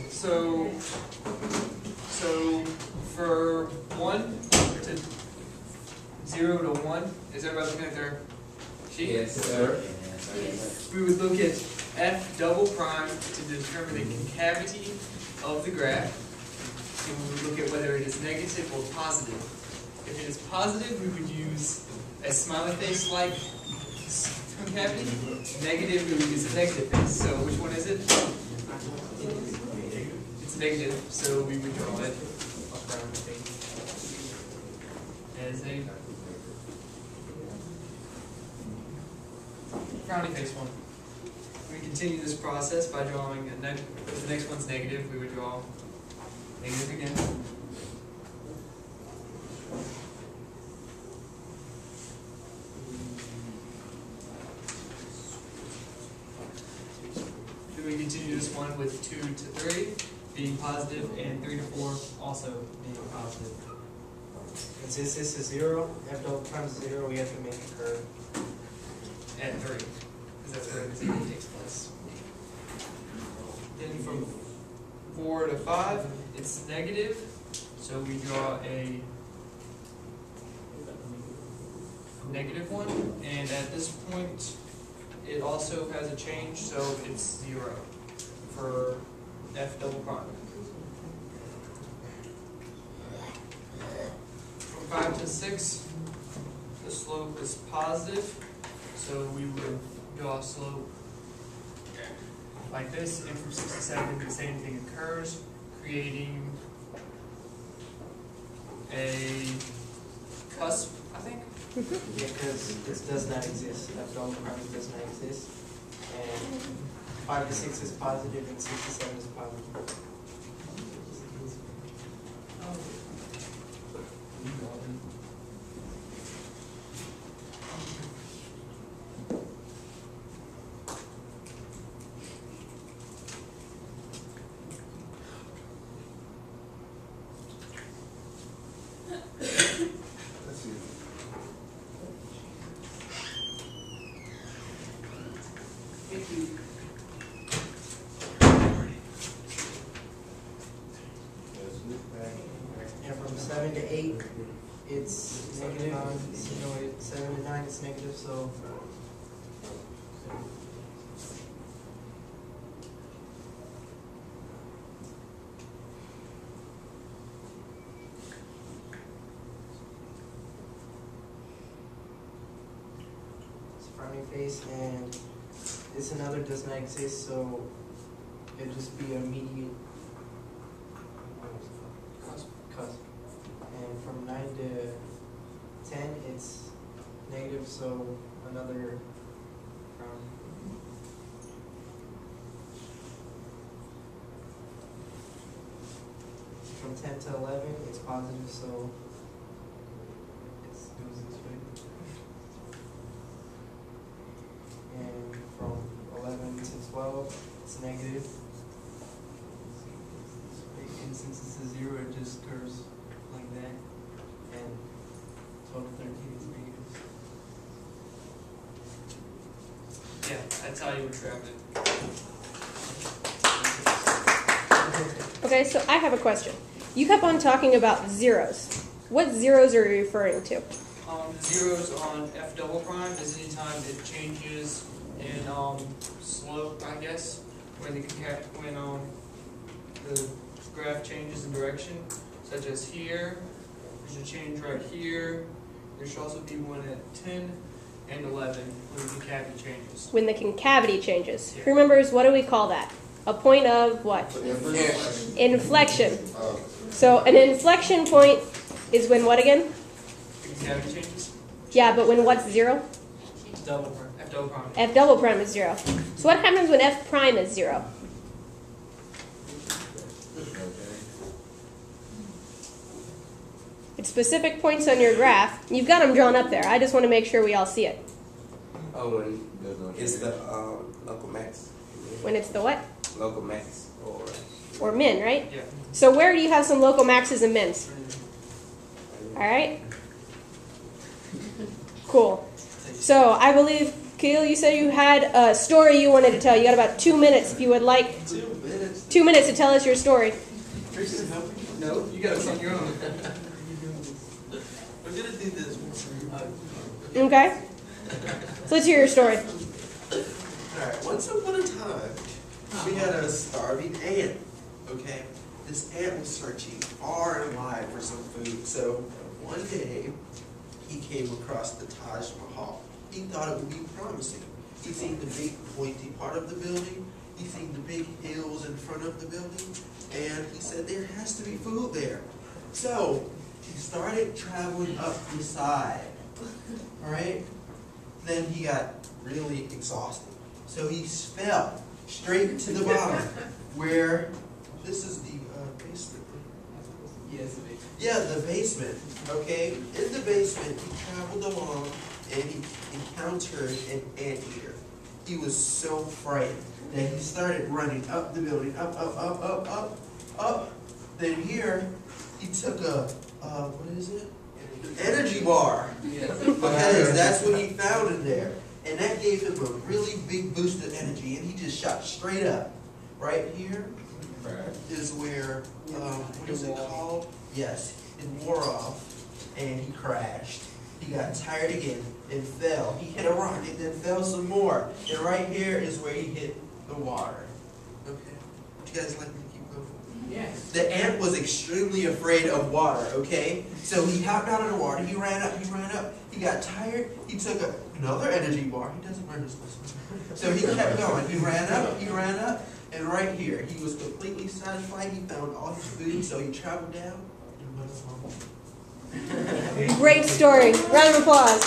So for 1 to 0 to 1, is everybody looking at their sheet? Yes, sir. We would look at f double prime to determine the concavity of the graph. And we would look at whether it is negative or positive. If it is positive, we would use a smiley face-like concavity. Negative, we would use a negative face. So which one is it? It's negative, so we would draw it as a frowny face one. We continue this process by drawing a negative. If the next one's negative, we would draw negative again. Then we continue this one with 2 to 3 being positive and 3 to 4 also being positive. And since this is 0, f double prime is 0, we have to make a curve At 3, because that's where the 0 takes place. Then from 4 to 5, it's negative, so we draw a negative one, and at this point, it also has a change, so it's 0 for f double prime. From 5 to 6, the slope is positive, so we would draw a slope like this, and from 6 to 7, the same thing occurs, creating a cusp, I think. Yeah, because this does not exist. F double prime does not exist. And 5 to 6 is positive, and 6 to 7 is positive. And from 7 to 8, it's negative. 7 to 9, it's negative, so it's frowny face, and this another does not exist, so it'll just be a immediate cusp. And from 9 to 10, it's negative, so another frown. From 10 to 11, it's positive, so it goes this way. And from 11 to 12, it's negative. And since it's a 0, it just curves like that. And 12 to 13 is negative. Yeah, that's how you would graph it. Okay, so I have a question. You kept on talking about zeros. What zeros are you referring to? Zeros on f double prime is anytime it changes in slope, I guess, when the graph changes in direction, such as here. There's a change right here. There should also be one at 10 and 11 when the concavity changes. When the concavity changes. Yeah. Who remembers, what do we call that? A point of what? Inflection. So an inflection point is when what again? The concavity changes. Yeah, but when what's 0? Double prime. F double prime. F double prime is 0. So what happens when f prime is 0? It's specific points on your graph. You've got them drawn up there. I just want to make sure we all see it. Oh, it's the local max. When it's the what? Local max Or min, right? Yeah. So where do you have some local maxes and mins? All right. Cool. So I believe, Keel, you said you had a story you wanted to tell. You got about 2 minutes if you would like. 2 minutes. 2 minutes to tell us your story. Christian, help me? No, you got this on your own. We're gonna do this. Okay? So let's hear your story. Alright, once upon a time, we had a starving ant, okay? This ant was searching far and wide for some food, so one day, he came across the Taj Mahal. He thought it would be promising. He seen the big pointy part of the building, he seen the big hills in front of the building, and he said there has to be food there. So, he started traveling up the side, alright? Then he got really exhausted. So he fell straight to the bottom, where this is the basement. Yes, Yeah, the basement. Okay, in the basement, he traveled along and he encountered an anteater. He was so frightened that he started running up the building, up, up, up, up, up, up. Then here, he took a what is it? Energy bar. yes. Because that's what he found in there. And that gave him a really big boost of energy, and he just shot straight up. Right here is where, what is it called? Yes, it wore off, and he crashed. He got tired again and fell. He hit a rock and then fell some more. And right here is where he hit the water. Okay. Would you guys like me to keep going? Yes. The ant was extremely afraid of water, okay? So he hopped out of the water, he ran up, he got tired, he took another energy bar, he doesn't learn this lesson. So he kept going, he ran up, and right here, he was completely satisfied, he found all his food, so he traveled down and went home. Great story. Round of applause.